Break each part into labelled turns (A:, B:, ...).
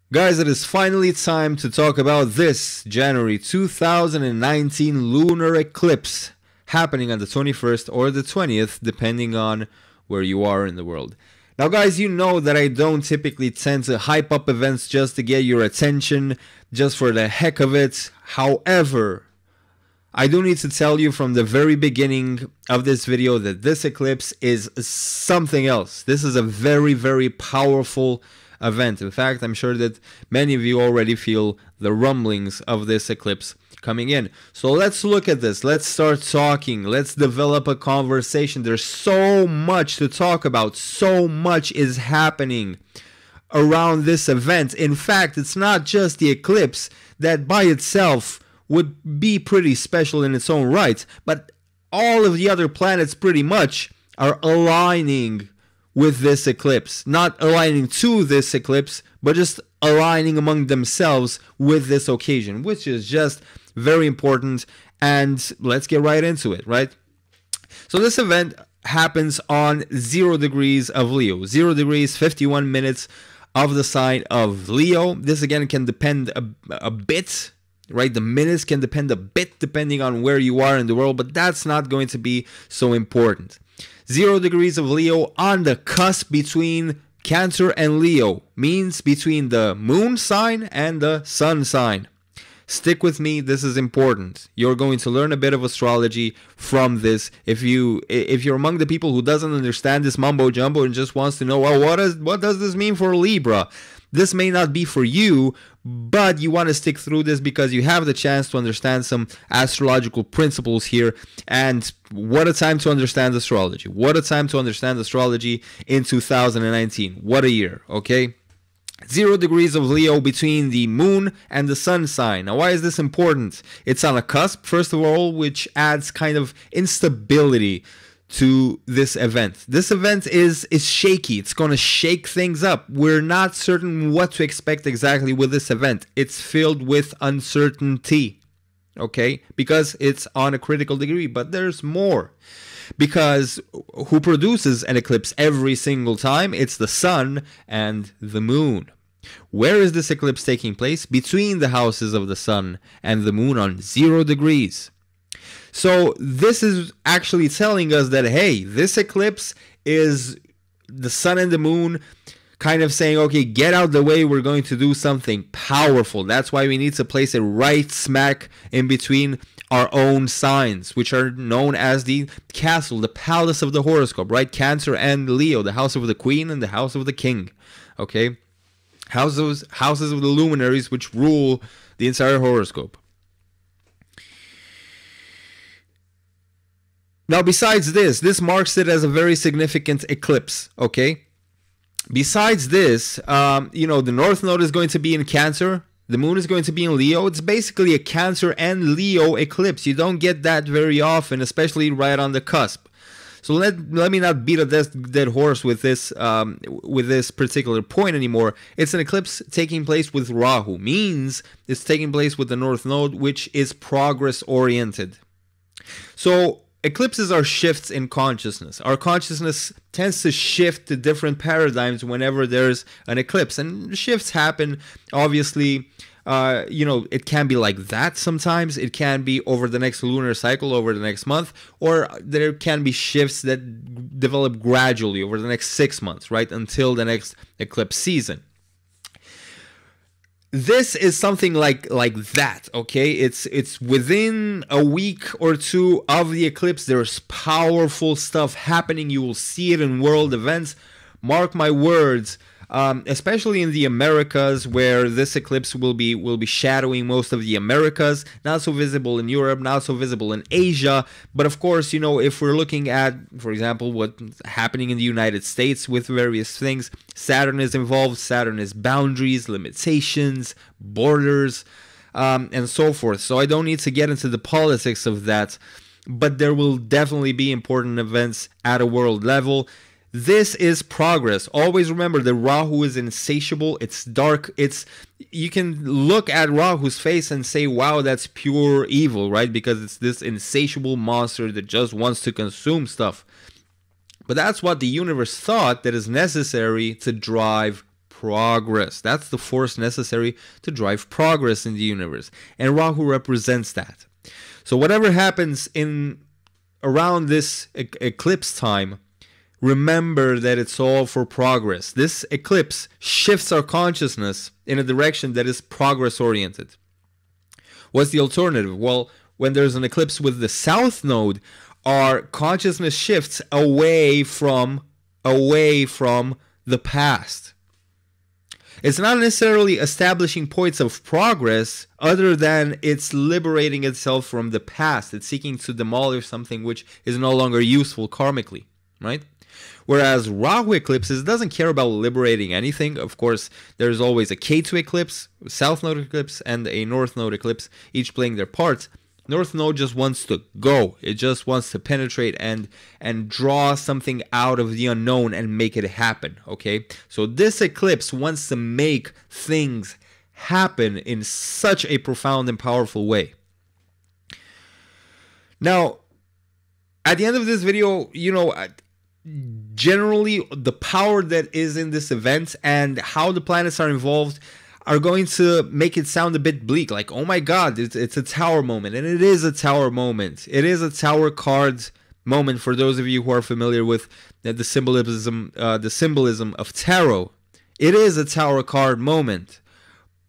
A: Guys, it is finally time to talk about this January 2019 lunar eclipse happening on the 21st or the 20th, depending on where you are in the world. Now, guys, you know that I don't typically tend to hype up events just to get your attention, just for the heck of it. However, I do need to tell you from the very beginning of this video that this eclipse is something else. This is a very, very powerful event. In fact, I'm sure that many of you already feel the rumblings of this eclipse coming in. So let's look at this. Let's start talking. Let's develop a conversation. There's so much to talk about. So much is happening around this event. In fact, it's not just the eclipse that by itself would be pretty special in its own right, but all of the other planets pretty much are aligning with this eclipse. Not aligning to this eclipse, but just aligning among themselves with this occasion, which is just very important. And let's get right into it, right? So this event happens on 0 degrees of Leo. 0 degrees, 51 minutes of the sign of Leo. This again can depend a bit, right? The minutes can depend a bit depending on where you are in the world, but that's not going to be so important. 0 degrees of Leo on the cusp between Cancer and Leo, means between the moon sign and the sun sign. Stick with me, this is important. You're going to learn a bit of astrology from this. If you're among the people who doesn't understand this mumbo jumbo and just wants to know, well, what does this mean for Libra? This may not be for you, but you want to stick through this because you have the chance to understand some astrological principles here. And what a time to understand astrology. What a time to understand astrology in 2019. What a year, okay? 0 degrees of Leo between the moon and the sun sign. Now, why is this important? It's on a cusp, first of all, which adds kind of instability to this event. This event is shaky. It's going to shake things up. We're not certain what to expect exactly with this event. It's filled with uncertainty, okay? Because it's on a critical degree, but there's more. Because who produces an eclipse every single time? It's the sun and the moon. Where is this eclipse taking place? Between the houses of the sun and the moon on 0 degrees. So this is actually telling us that, hey, this eclipse is the sun and the moon kind of saying, okay, get out the way, we're going to do something powerful. That's why we need to place it right smack in between our own signs, which are known as the castle, the palace of the horoscope, right? Cancer and Leo, the house of the queen and the house of the king, okay? Houses of the luminaries which rule the entire horoscope. Now, besides this marks it as a very significant eclipse, okay? Besides this, the North Node is going to be in Cancer. The moon is going to be in Leo. It's basically a Cancer and Leo eclipse. You don't get that very often, especially right on the cusp. So let me not beat a dead horse with this particular point anymore. It's an eclipse taking place with Rahu. Means it's taking place with the North Node, which is progress oriented. So eclipses are shifts in consciousness. Our consciousness tends to shift to different paradigms whenever there's an eclipse. And shifts happen, obviously, it can be like that sometimes. It can be over the next lunar cycle, over the next month, or there can be shifts that develop gradually over the next 6 months, right, until the next eclipse season. This is something like that, okay? It's within a week or two of the eclipse. There's powerful stuff happening. You will see it in world events. Mark my words. Especially in the Americas, where this eclipse will be shadowing most of the Americas. Not so visible in Europe, not so visible in Asia. But of course, if we're looking at, for example, what's happening in the United States with various things, Saturn is involved. Saturn is boundaries, limitations, borders, and so forth. So I don't need to get into the politics of that, but there will definitely be important events at a world level. This is progress. Always remember that Rahu is insatiable. It's dark. You can look at Rahu's face and say, wow, that's pure evil, right? Because it's this insatiable monster that just wants to consume stuff. But that's what the universe thought that is necessary to drive progress. That's the force necessary to drive progress in the universe. And Rahu represents that. So whatever happens in around this eclipse time, remember that it's all for progress. This eclipse shifts our consciousness in a direction that is progress oriented. What's the alternative? Well, when there's an eclipse with the south node, our consciousness shifts away from the past. It's not necessarily establishing points of progress other than it's liberating itself from the past. It's seeking to demolish something which is no longer useful karmically, right? Whereas Rahu eclipses doesn't care about liberating anything. Of course, there's always a Ketu eclipse, South Node eclipse, and a North Node eclipse, each playing their parts. North Node just wants to go. It just wants to penetrate and draw something out of the unknown and make it happen, okay? So this eclipse wants to make things happen in such a profound and powerful way. Now, at the end of this video, you know, generally the power that is in this event and how the planets are involved are going to make it sound a bit bleak, like, oh my god, it's a tower moment. And it is a tower moment. It is a tower card moment for those of you who are familiar with the symbolism of tarot. It is a tower card moment.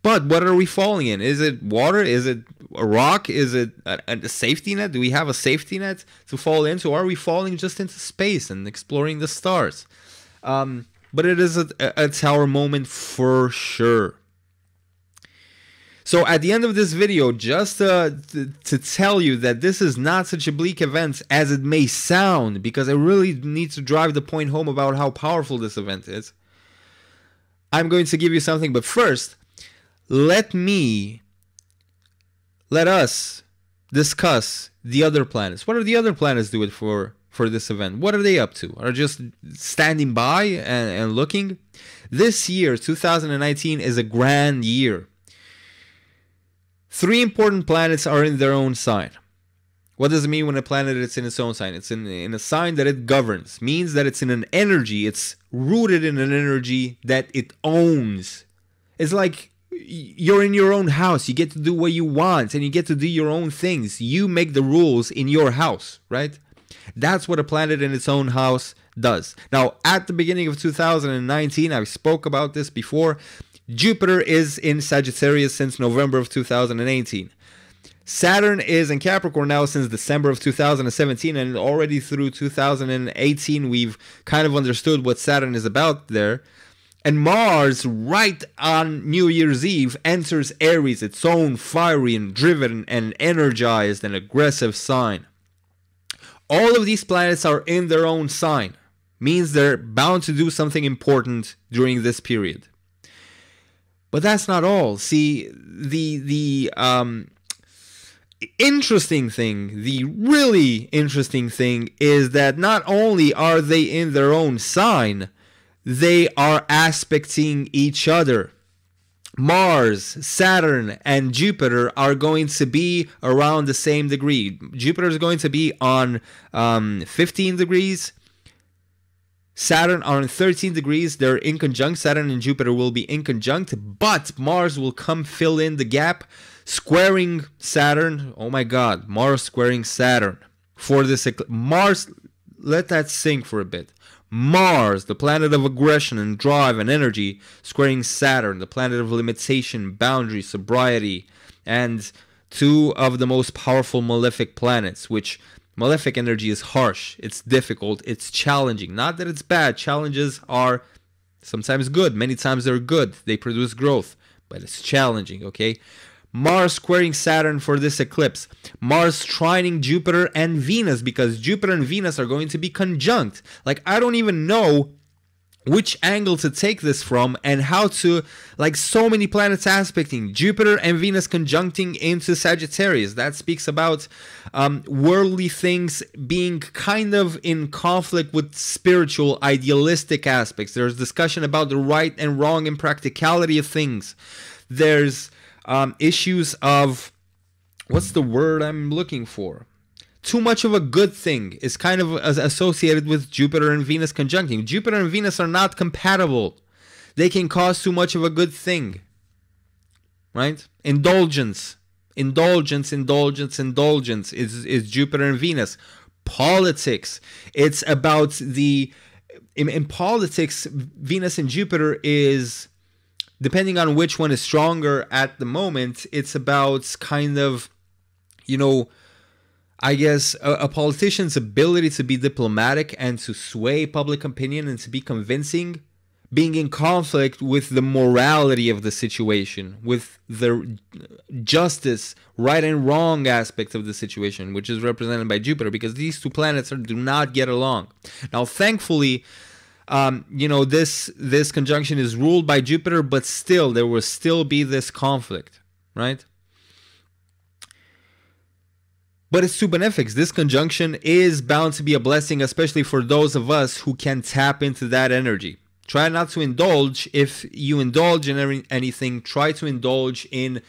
A: But what are we falling in? Is it water? Is it a rock? Is it a safety net? Do we have a safety net to fall into? Or are we falling just into space and exploring the stars? But it is a tower moment for sure. So at the end of this video, just to tell you that this is not such a bleak event as it may sound, because I really need to drive the point home about how powerful this event is, I'm going to give you something. But first, let us discuss the other planets. What are the other planets doing for this event? What are they up to? Are just standing by and looking? This year, 2019, is a grand year. 3 important planets are in their own sign. What does it mean when a planet is in its own sign? It's in a sign that it governs. Means that it's in an energy. It's rooted in an energy that it owns. It's like you're in your own house. You get to do what you want and you get to do your own things. You make the rules in your house, right? That's what a planet in its own house does. Now, at the beginning of 2019, I spoke about this before. Jupiter is in Sagittarius since November of 2018. Saturn is in Capricorn now since December of 2017, and already through 2018 we've kind of understood what Saturn is about there. And Mars, right on New Year's Eve, enters Aries, its own fiery and driven and energized and aggressive sign. All of these planets are in their own sign. Means they're bound to do something important during this period. But that's not all. See, the interesting thing, the really interesting thing is that not only are they in their own sign, they are aspecting each other. Mars, Saturn, and Jupiter are going to be around the same degree. Jupiter is going to be on 15 degrees. Saturn are in 13 degrees. They're in conjunct. Saturn and Jupiter will be in conjunct, but Mars will come fill in the gap, squaring Saturn. Oh my God, Mars squaring Saturn for this Mars. Let that sink for a bit. Mars, the planet of aggression and drive and energy, squaring Saturn, the planet of limitation, boundary, sobriety, and 2 of the most powerful malefic planets, which malefic energy is harsh, it's difficult, it's challenging. Not that it's bad. Challenges are sometimes good. Many times they're good. They produce growth. But it's challenging, okay? Mars squaring Saturn for this eclipse. Mars trining Jupiter and Venus, because Jupiter and Venus are going to be conjunct. Like, I don't even know which angle to take this from and how to, like, so many planets aspecting. Jupiter and Venus conjuncting into Sagittarius. That speaks about worldly things being kind of in conflict with spiritual, idealistic aspects. There's discussion about the right and wrong and practicality of things. There's issues of, what's the word I'm looking for? Too much of a good thing is kind of associated with Jupiter and Venus conjuncting. Jupiter and Venus are not compatible. They can cause too much of a good thing, right? Indulgence is Jupiter and Venus. Politics, it's about the, in politics, Venus and Jupiter is, depending on which one is stronger at the moment, it's about kind of, you know, I guess a politician's ability to be diplomatic and to sway public opinion and to be convincing, being in conflict with the morality of the situation, with the justice, right and wrong aspects of the situation, which is represented by Jupiter, because these two planets do not get along. Now, thankfully, you know, this conjunction is ruled by Jupiter, but still, there will still be this conflict, right? But it's two benefics. This conjunction is bound to be a blessing, especially for those of us who can tap into that energy. Try not to indulge. If you indulge in anything, try to indulge in,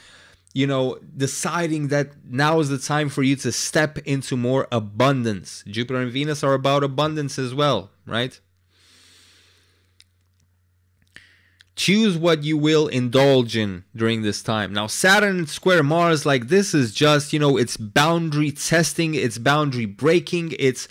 A: you know, deciding that now is the time for you to step into more abundance. Jupiter and Venus are about abundance as well, right? Choose what you will indulge in during this time. Now, Saturn square Mars, like, this is just, you know, it's boundary testing, it's boundary breaking, it's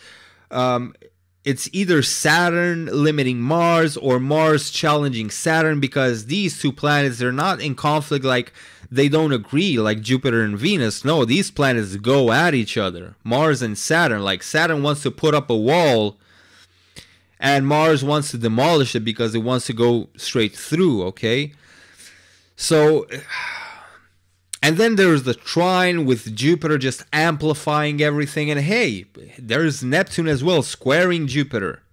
A: either Saturn limiting Mars or Mars challenging Saturn, because these two planets, they're not in conflict, like they don't agree like Jupiter and Venus. No, these planets go at each other. Mars and Saturn, like Saturn wants to put up a wall and Mars wants to demolish it because it wants to go straight through, okay? So, and then there's the trine with Jupiter just amplifying everything. And hey, there's Neptune as well, squaring Jupiter.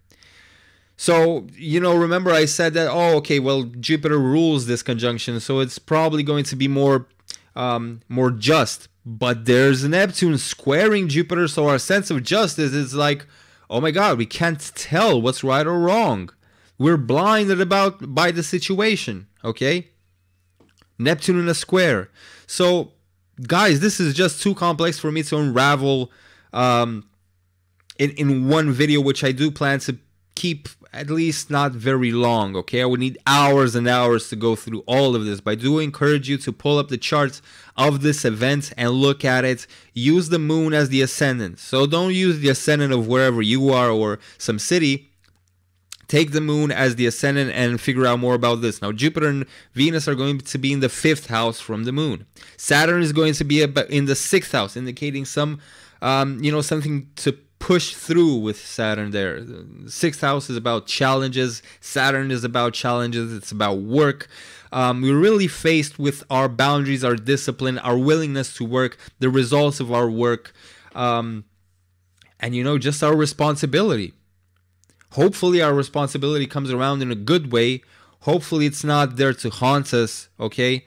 A: So, you know, remember I said that, oh, okay, well, Jupiter rules this conjunction, so it's probably going to be more just. But there's Neptune squaring Jupiter, so our sense of justice is like, oh my God, we can't tell what's right or wrong. We're blinded by the situation, okay? Neptune in a square. So, guys, this is just too complex for me to unravel in one video, which I do plan to keep at least not very long, okay? I would need hours and hours to go through all of this, but I do encourage you to pull up the charts of this event and look at it. Use the moon as the ascendant. So don't use the ascendant of wherever you are or some city. Take the moon as the ascendant and figure out more about this. Now, Jupiter and Venus are going to be in the 5th house from the moon. Saturn is going to be in the 6th house, indicating some, you know, something to push through with Saturn there. The 6th house is about challenges. Saturn is about challenges. It's about work. We're really faced with our boundaries, our discipline, our willingness to work, the results of our work, and, you know, just our responsibility. Hopefully our responsibility comes around in a good way. Hopefully it's not there to haunt us, okay?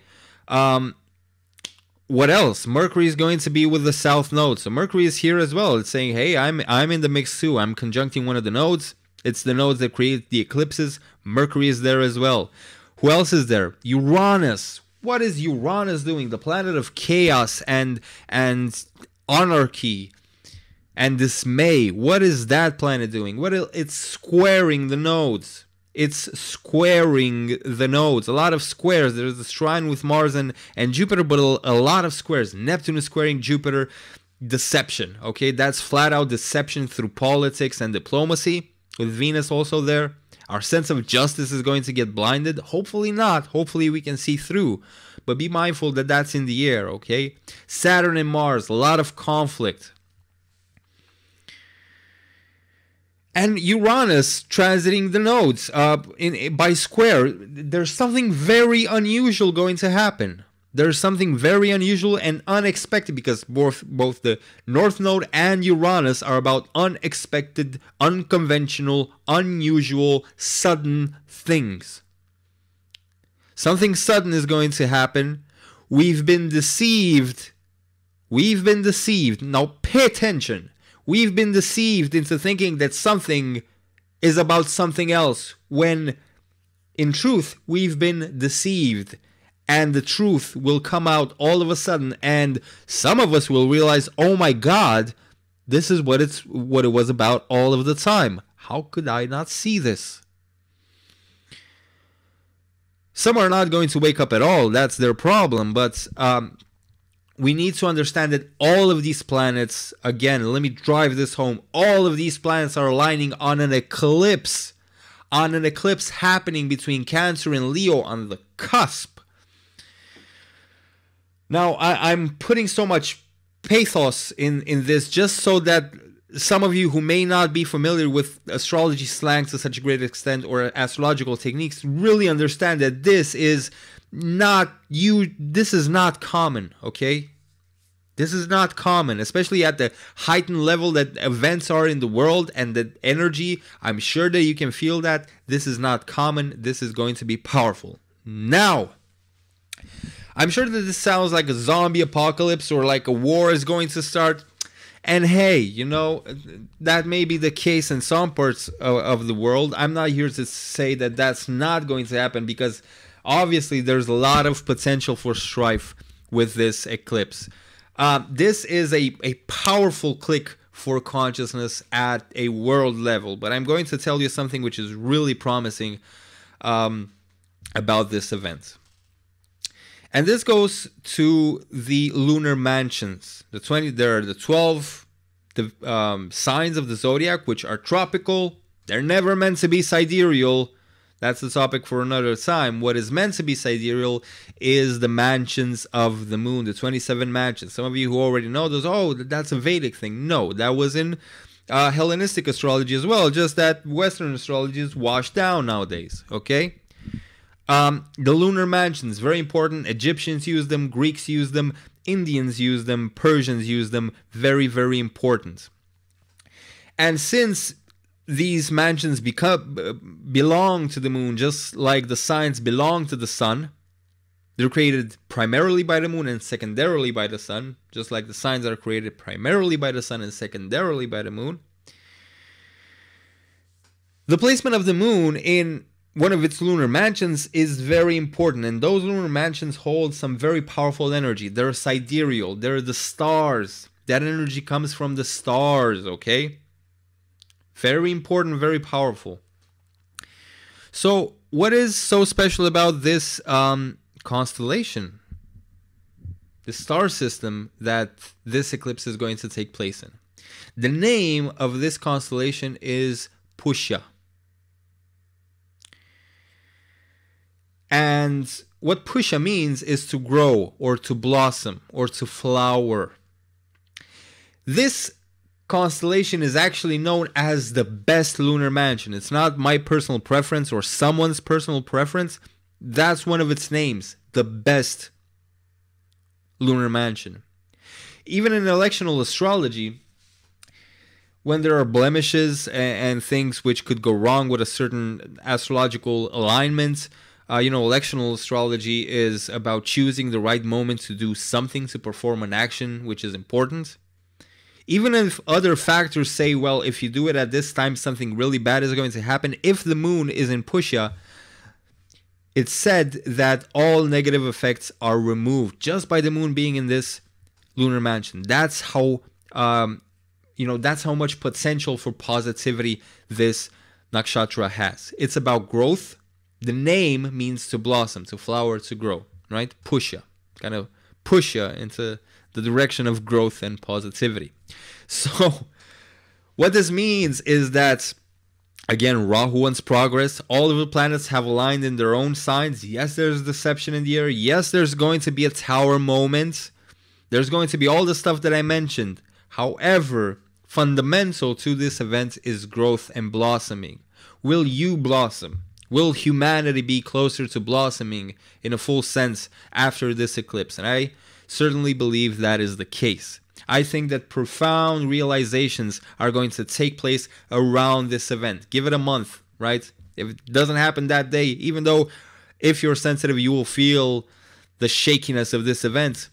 A: What else? Mercury is going to be with the South Node. So Mercury is here as well. It's saying, hey, I'm in the mix too. I'm conjuncting one of the nodes. It's the nodes that create the eclipses. Mercury is there as well. Who else is there? Uranus. What is Uranus doing? The planet of chaos and anarchy and dismay. What is that planet doing? It's squaring the nodes. It's squaring the nodes. A lot of squares. There's a trine with Mars and Jupiter, but a lot of squares. Neptune is squaring Jupiter. Deception. Okay, that's flat out deception through politics and diplomacy. With Venus also there. Our sense of justice is going to get blinded. Hopefully not. Hopefully we can see through. But be mindful that that's in the air, okay? Saturn and Mars, a lot of conflict. And Uranus transiting the nodes by square. There's something very unusual going to happen. There's something very unusual and unexpected, because both the North Node and Uranus are about unexpected, unconventional, unusual, sudden things. Something sudden is going to happen. We've been deceived. We've been deceived. Now pay attention. We've been deceived into thinking that something is about something else, when in truth we've been deceived. And the truth will come out all of a sudden, and some of us will realize, oh my God, this is what it was about all of the time. How could I not see this? Some are not going to wake up at all. That's their problem. But we need to understand that all of these planets, again, let me drive this home, all of these planets are aligning on an eclipse. On an eclipse happening between Cancer and Leo on the cusp. Now, I'm putting so much pathos in this just so that some of you who may not be familiar with astrology slang to such a great extent or astrological techniques really understand that this is not common, okay? This is not common, especially at the heightened level that events are in the world and the energy. I'm sure that you can feel that. This is not common. This is going to be powerful. Now, I'm sure that this sounds like a zombie apocalypse or like a war is going to start. And hey, you know, that may be the case in some parts of the world. I'm not here to say that that's not going to happen because obviously there's a lot of potential for strife with this eclipse. This is a powerful click for consciousness at a world level. But I'm going to tell you something which is really promising about this event. And this goes to the lunar mansions. There are the 12 signs of the zodiac, which are tropical. They're never meant to be sidereal. That's the topic for another time. What is meant to be sidereal is the mansions of the moon, the 27 mansions. Some of you who already know those, oh, that's a Vedic thing. No, that was in Hellenistic astrology as well, just that Western astrology is washed down nowadays, okay? The lunar mansions, very important. Egyptians use them, Greeks use them, Indians use them, Persians use them. Very, very important. And since these mansions belong to the moon, just like the signs belong to the sun, they're created primarily by the moon and secondarily by the sun, just like the signs are created primarily by the sun and secondarily by the moon. The placement of the moon in one of its lunar mansions is very important, and those lunar mansions hold some very powerful energy. They're sidereal, they're the stars. That energy comes from the stars, okay? Very important, very powerful. So, what is so special about this constellation, the star system that this eclipse is going to take place in? The name of this constellation is Pushya. And what Pushya means is to grow or to blossom or to flower. This constellation is actually known as the best lunar mansion. It's not my personal preference or someone's personal preference. That's one of its names, the best lunar mansion. Even in electional astrology, when there are blemishes and things which could go wrong with a certain astrological alignment, electional astrology is about choosing the right moment to do something, to perform an action which is important. Even if other factors say, well, if you do it at this time, something really bad is going to happen. If the moon is in Pushya, it's said that all negative effects are removed just by the moon being in this lunar mansion. That's how, that's how much potential for positivity this nakshatra has. It's about growth. The name means to blossom, to flower, to grow, right? Pushya, kind of push you into the direction of growth and positivity. So what this means is that, again, Rahu wants progress. All of the planets have aligned in their own signs. Yes, there's deception in the air. Yes, there's going to be a tower moment. There's going to be all the stuff that I mentioned. However, fundamental to this event is growth and blossoming. Will you blossom? Will humanity be closer to blossoming in a full sense after this eclipse? And I certainly believe that is the case. I think that profound realizations are going to take place around this event. Give it a month, right? If it doesn't happen that day, even though if you're sensitive, you will feel the shakiness of this event,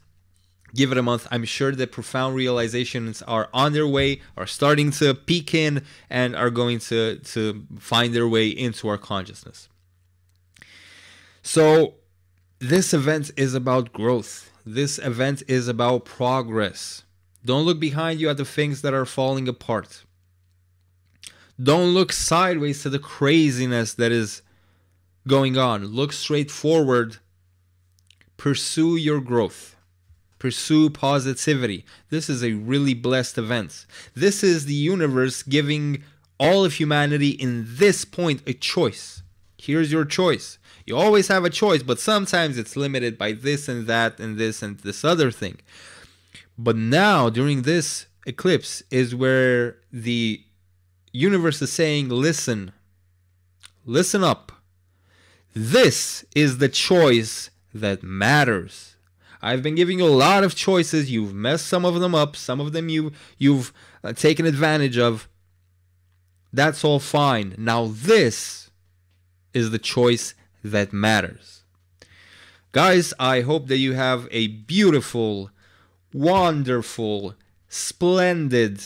A: give it a month. I'm sure that profound realizations are on their way, are starting to peek in, and are going to find their way into our consciousness. So this event is about growth. This event is about progress. Don't look behind you at the things that are falling apart. Don't look sideways to the craziness that is going on. Look straight forward. Pursue your growth. Pursue positivity. This is a really blessed event. This is the universe giving all of humanity in this point a choice. Here's your choice. You always have a choice, but sometimes it's limited by this and that and this other thing. But now, during this eclipse, is where the universe is saying, listen up. This is the choice that matters. I've been giving you a lot of choices. You've messed some of them up. Some of them you've taken advantage of. That's all fine. Now this is the choice that matters. Guys, I hope that you have a beautiful, wonderful, splendid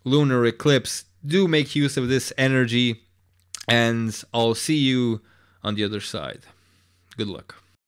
A: lunar eclipse. Do make use of this energy, and I'll see you on the other side. Good luck.